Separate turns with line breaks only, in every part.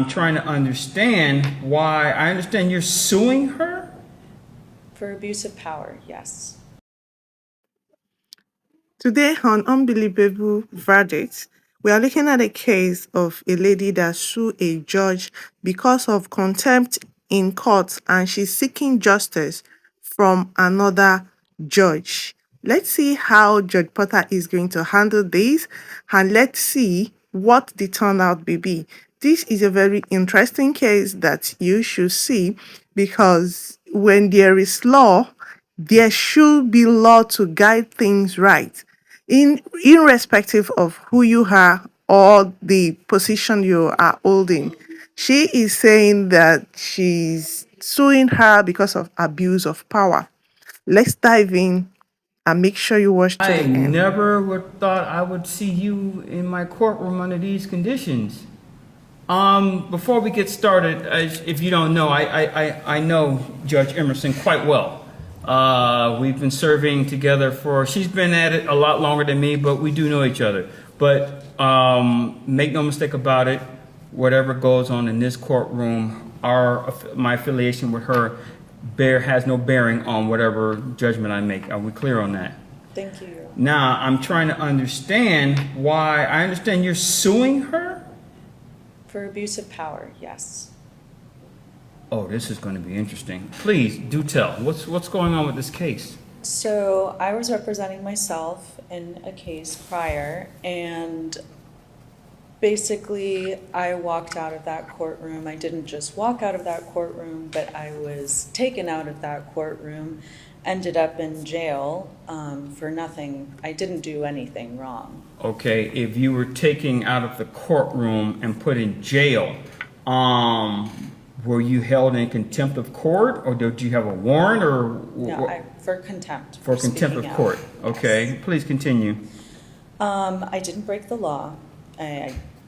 I'm trying to understand why. I understand you're suing her?
For abuse of power, yes.
Today on Unbelievable Verdict, we are looking at a case of a lady that sued a judge because of contempt in court and she's seeking justice from another judge. Let's see how Judge Potter is going to handle this and let's see what the turnout may be. This is a very interesting case that you should see because when there is law, there should be law to guide things right irrespective of who you are or the position you are holding. She is saying that she's suing her because of abuse of power. Let's dive in and make sure you watch to
I
the end.
never would thought I would see you in my courtroom under these conditions. Before we get started, if you don't know, I know Judge Emerson quite well. We've been serving together she's been at it a lot longer than me, but we do know each other. But make no mistake about it, whatever goes on in this courtroom, my affiliation with her has no bearing on whatever judgment I make. Are we clear on that?
Thank you.
Now, I'm trying to understand why. I understand you're suing her?
For abuse of power, yes.
Oh, this is going to be interesting. Please do tell. What's going on with this case?
So I was representing myself in a case prior, and basically I walked out of that courtroom. I didn't just walk out of that courtroom, but I was taken out of that courtroom, ended up in jail for nothing. I didn't do anything wrong.
Okay, if you were taken out of the courtroom and put in jail, were you held in contempt of court, or did you have a warrant, or
No, for contempt.
for contempt of court? Okay,
Yes.
Please continue.
I didn't break the law.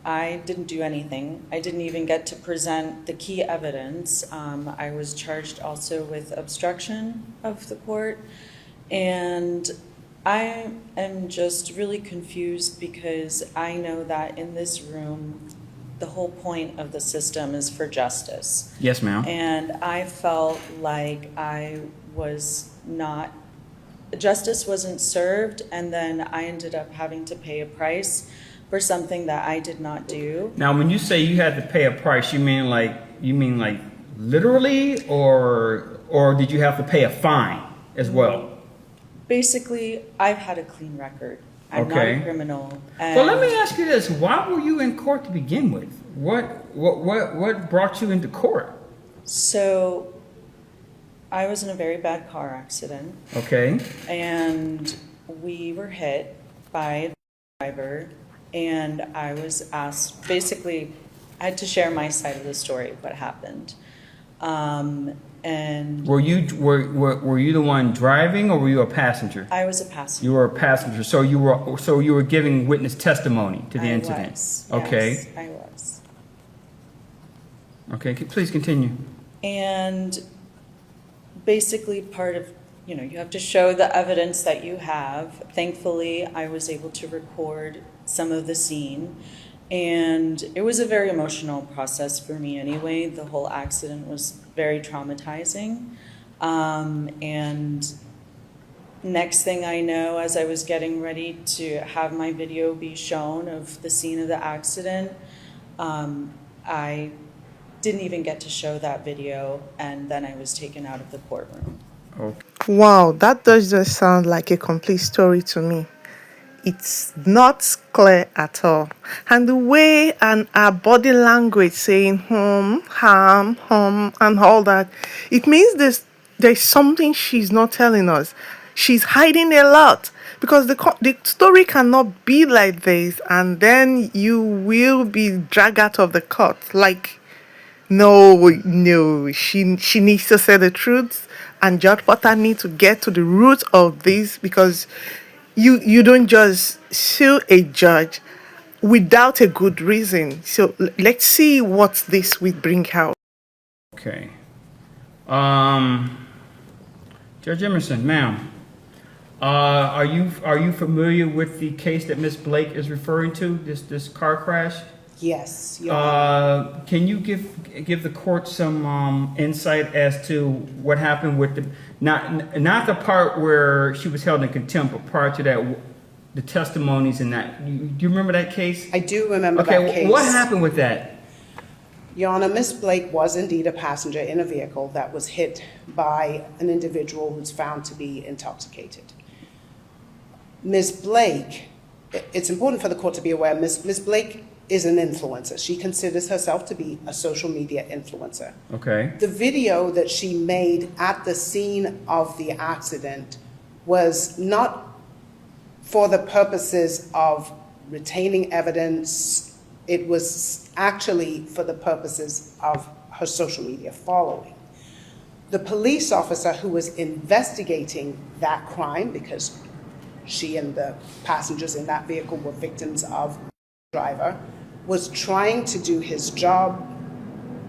I didn't do anything. I didn't even get to present the key evidence. I was charged also with obstruction of the court, and I am just really confused because I know that in this room, the whole point of the system is for justice.
Yes, ma'am.
And I felt like justice wasn't served, and then I ended up having to pay a price for something that I did not do.
Now, when you say you had to pay a price, you mean like literally, or did you have to pay a fine as well?
Basically, I've had a clean record. I'm not
Okay.
a criminal.
Well, let me ask you this: why were you in court to begin with? What brought you into court?
So, I was in a very bad car accident,
Okay.
and we were hit by the driver, and I was asked, basically, I had to share my side of the story, what happened. And
Were you the one driving, or were you a passenger?
I was a passenger.
You were a passenger, so you were giving witness testimony to the incident.
Was,
Okay.
yes, I was.
Okay. Please continue.
And basically part of, you have to show the evidence that you have. Thankfully, I was able to record some of the scene, and it was a very emotional process for me anyway. The whole accident was very traumatizing. And next thing I know, as I was getting ready to have my video be shown of the scene of the accident, I didn't even get to show that video, and then I was taken out of the courtroom.
Okay.
Wow, that does just sound like a complete story to me. It's not clear at all. And the way and our body language saying and all that, it means there's something she's not telling us. She's hiding a lot because the story cannot be like this, and then you will be dragged out of the court. Like, no, she needs to say the truth, and Judge Potter needs to get to the root of this because you don't just sue a judge without a good reason. So let's see what this will bring out.
Okay. Judge Emerson, ma'am, are you familiar with the case that Miss Blake is referring to? This car crash?
Yes, Your Honor.
Can you give the court some insight as to what happened with the, not the part where she was held in contempt, but prior to that, the testimonies in that? Do you remember that case?
I do remember
Okay,
that case.
what happened with that?
Your Honor, Ms. Blake was indeed a passenger in a vehicle that was hit by an individual who's found to be intoxicated. Ms. Blake, it's important for the court to be aware, Ms. Blake is an influencer. She considers herself to be a social media influencer.
Okay.
The video that she made at the scene of the accident was not for the purposes of retaining evidence. It was actually for the purposes of her social media following. The police officer who was investigating that crime, because she and the passengers in that vehicle were victims of the driver, was trying to do his job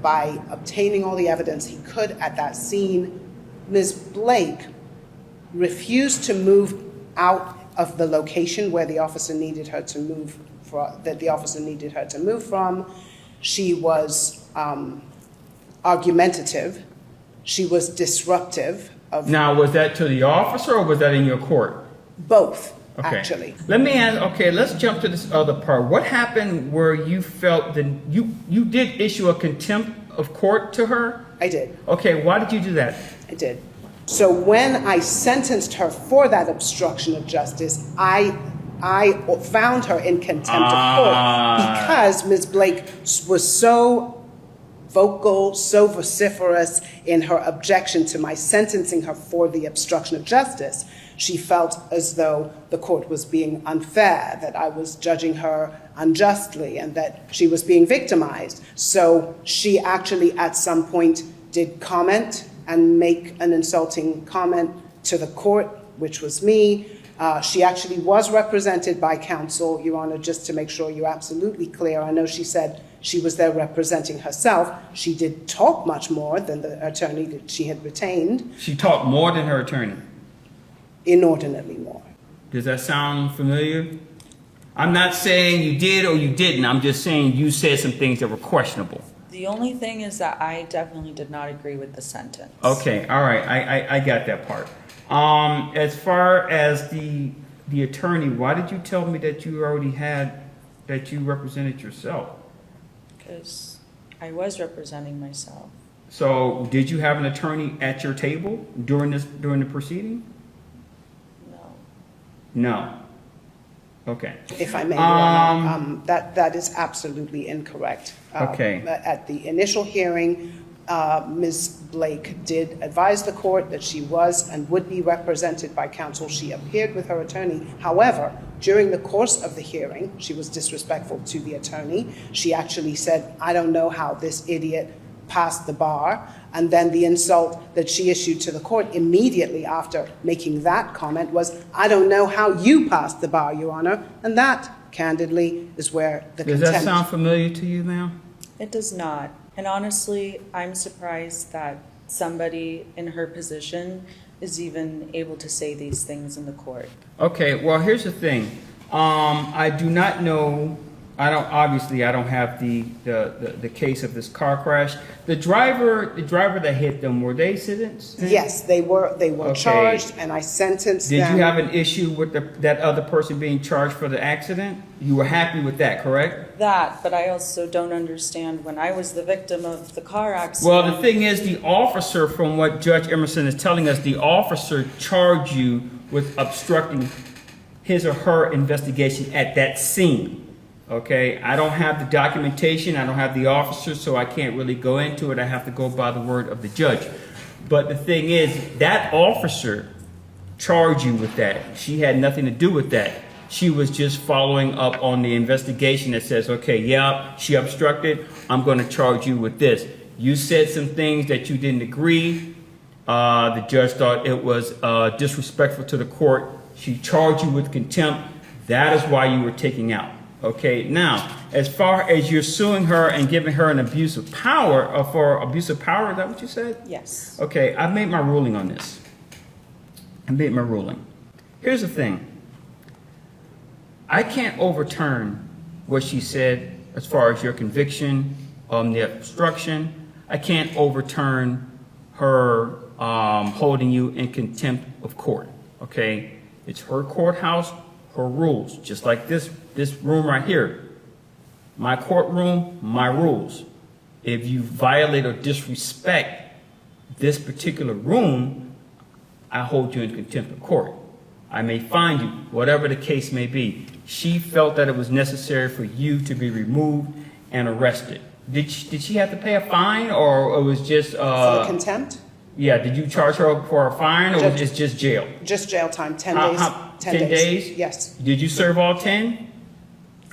by obtaining all the evidence he could at that scene. Ms. Blake refused to move out of the location where the officer needed her to move from. She was argumentative. She was disruptive of
Now, was that to the officer or was that in your court?
both,
Okay.
actually.
Let me ask, okay, let's jump to this other part. What happened where you felt that you did issue a contempt of court to her?
I did.
Okay, why did you do that?
I did. So when I sentenced her for that obstruction of justice, I found her in contempt of court because Ms. Blake was so vocal, so vociferous in her objection to my sentencing her for the obstruction of justice. She felt as though the court was being unfair, that I was judging her unjustly, and that she was being victimized. So she actually at some point did comment and make an insulting comment to the court, which was me. She actually was represented by counsel, Your Honor, just to make sure you're absolutely clear. I know she said she was there representing herself. She did talk much more than the attorney that she had retained,
She talked more than her attorney.
inordinately more.
Does that sound familiar? I'm not saying you did or you didn't. I'm just saying you said some things that were questionable.
The only thing is that I definitely did not agree with the sentence.
Okay, all right, I got that part. As far as the attorney, why did you tell me that you already had, that you represented yourself?
Because I was representing myself.
So did you have an attorney at your table during the proceeding?
No.
No. Okay.
If I may, Your Honor, that is absolutely incorrect.
Okay.
At the initial hearing, Ms. Blake did advise the court that she was and would be represented by counsel. She appeared with her attorney. However, during the course of the hearing, she was disrespectful to the attorney. She actually said, "I don't know how this idiot passed the bar." And then the insult that she issued to the court immediately after making that comment was, "I don't know how you passed the bar, Your Honor." And that, candidly, is where the
Does
contempt...
that sound familiar to you, ma'am?
It does not. And honestly, I'm surprised that somebody in her position is even able to say these things in the court.
Okay, well, here's the thing. I do not know, I don't have the case of this car crash. The driver that hit them, were they citizens?
Yes, they were
Okay.
charged, and I sentenced them.
Did you have an issue with that other person being charged for the accident? You were happy with that, correct?
That, but I also don't understand when I was the victim of the car accident.
Well, the thing is, the officer, from what Judge Emerson is telling us, the officer charged you with obstructing his or her investigation at that scene. Okay, I don't have the documentation, I don't have the officer, so I can't really go into it. I have to go by the word of the judge. But the thing is, that officer charged you with that. She had nothing to do with that. She was just following up on the investigation that says, okay, yeah, she obstructed, I'm going to charge you with this. You said some things that you didn't agree. The judge thought it was disrespectful to the court. She charged you with contempt. That is why you were taken out. Okay, now, as far as you're suing her and giving her an abuse of power, for abuse of power, is that what you said?
Yes.
Okay, I made my ruling on this. I made my ruling. Here's the thing. I can't overturn what she said as far as your conviction on the obstruction. I can't overturn her holding you in contempt of court, okay? It's her courthouse, her rules, just like this room right here. My courtroom, my rules. If you violate or disrespect this particular room, I hold you in contempt of court. I may fine you, whatever the case may be. She felt that it was necessary for you to be removed and arrested. Did she have to pay a fine, or it was just
For the contempt,
yeah, did you charge her for a fine, or was
Judge-
it just jail?
just jail time, 10
How-
days.
how-
10
10 days?
Yes.
Did you serve all 10?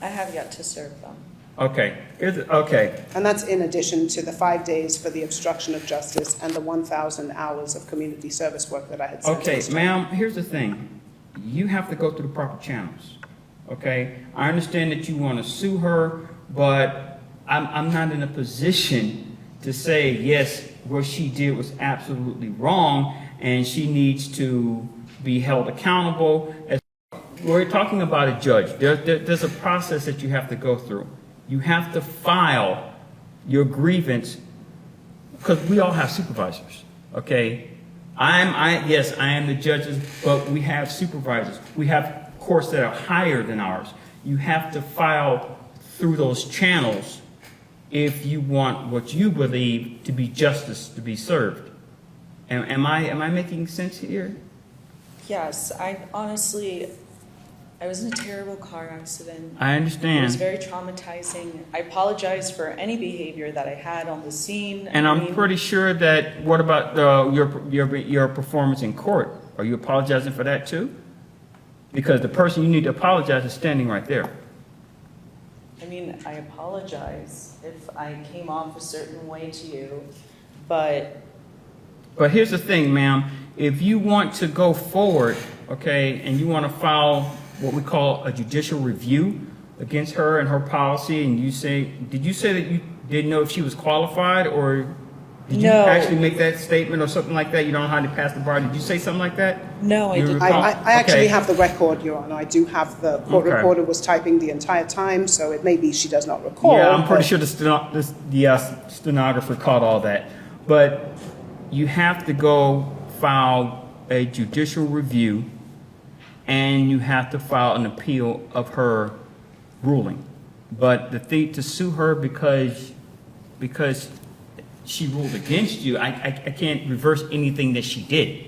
I have yet to serve them.
Okay, okay.
And that's in addition to the 5 days for the obstruction of justice and the 1,000 hours of community service work that I had
Okay,
sentenced her.
ma'am, here's the thing. You have to go through the proper channels, okay? I understand that you want to sue her, but I'm not in a position to say, yes, what she did was absolutely wrong, and she needs to be held accountable. We're talking about a judge. There's a process that you have to go through. You have to file your grievance, because we all have supervisors, okay? Yes, I am the judges, but we have supervisors. We have courts that are higher than ours. You have to file through those channels if you want what you believe to be justice to be served. Am I making sense here?
Yes, I was in a terrible car accident.
I
It was
understand.
very traumatizing. I apologize for any behavior that I had on the scene.
And
I
I'm
mean,
pretty sure that, what about your performance in court? Are you apologizing for that too? Because the person you need to apologize is standing right there.
I apologize if I came off a certain way to you, but
But here's the thing, ma'am, if you want to go forward, okay, and you want to file what we call a judicial review against her and her policy, and did you say that you didn't know if she was qualified, or did you
No.
actually make that statement or something like that? You don't know how to pass the bar. Did you say something like that?
no, I
You
didn't.
recall?
I actually
Okay.
have the record, Your Honor. I do have the court
Okay.
reporter was typing the entire time, so it may be she does not recall.
Yeah, I'm pretty
but-
sure the stenographer caught all that. But you have to go file a judicial review, and you have to file an appeal of her ruling. But the thing to sue her because she ruled against you, I can't reverse anything that she did.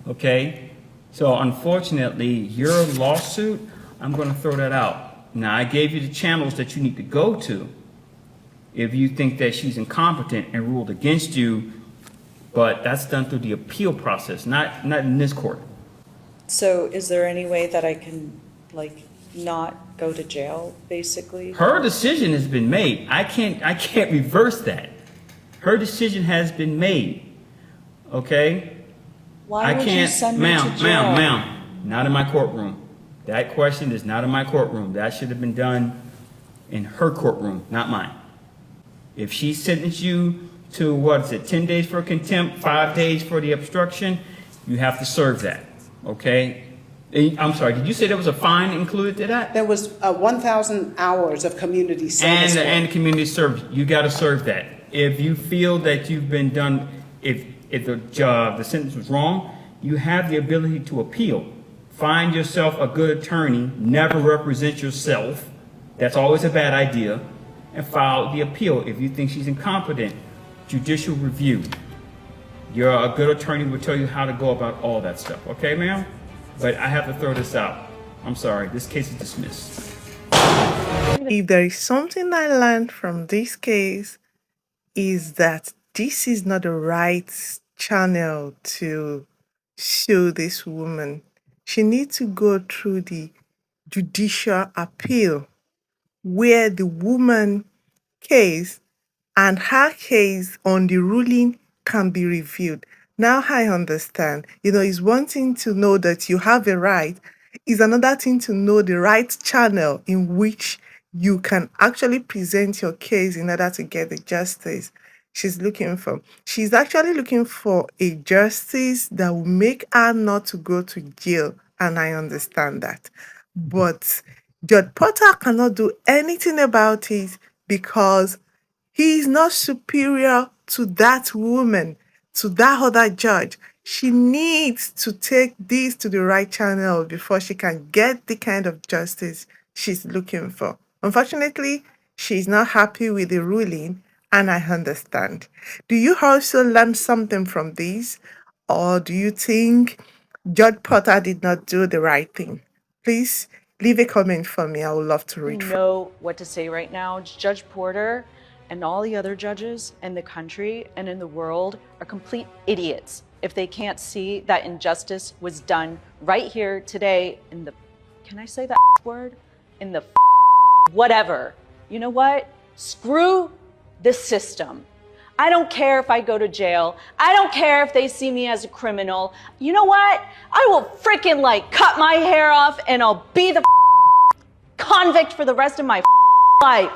Okay? So unfortunately, your lawsuit, I'm going to throw that out. Now, I gave you the channels that you need to go to if you think that she's incompetent and ruled against you, but that's done through the appeal process, not in this court.
So is there any way that I can, not go to jail, basically?
Her decision has been made. I can't reverse that. Her decision has been made. Okay?
Why
I
would you
can't,
send me to jail?
ma'am, not in my courtroom. That question is not in my courtroom. That should have been done in her courtroom, not mine. If she sentenced you to, 10 days for contempt, 5 days for the obstruction, you have to serve that, okay? I'm sorry, did you say there was a fine included to that?
There was 1,000 hours of community service work.
And community service, you gotta serve that. If you feel that you've been done, if the sentence was wrong, you have the ability to appeal. Find yourself a good attorney, never represent yourself. That's always a bad idea. And file the appeal. If you think she's incompetent, judicial review. A good attorney will tell you how to go about all that stuff. Okay, ma'am? But I have to throw this out. I'm sorry, this case is dismissed.
If there is something I learned from this case, is that this is not the right channel to sue this woman. She needs to go through the judicial appeal where the woman case and her case on the ruling can be reviewed. Now I understand. It's one thing to know that you have a right, it's another thing to know the right channel in which you can actually present your case in order to get the justice she's looking for. She's actually looking for a justice that will make her not to go to jail, and I understand that. But Judge Potter cannot do anything about it because he is not superior to that woman, to that other judge. She needs to take this to the right channel before she can get the kind of justice she's looking for. Unfortunately, she's not happy with the ruling, and I understand. Do you also learn something from this, or do you think Judge Potter did not do the right thing? Please leave a comment for me. I would love to read from.
Know what to say right now. Judge Porter and all the other judges in the country and in the world are complete idiots if they can't see that injustice was done right here today in the, can I say that word? In the whatever. You know what? Screw the system. I don't care if I go to jail. I don't care if they see me as a criminal. You know what? I will freaking cut my hair off and I'll be the convict for the rest of my life.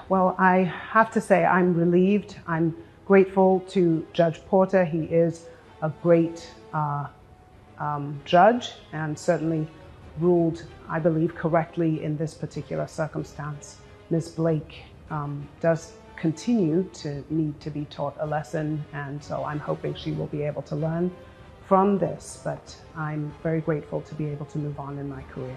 Well, I have to say I'm relieved. I'm grateful to Judge Porter. He is a great judge and certainly ruled, I believe, correctly in this particular circumstance. Ms. Blake does continue to need to be taught a lesson, and so I'm hoping she will be able to learn from this, but I'm very grateful to be able to move on in my career.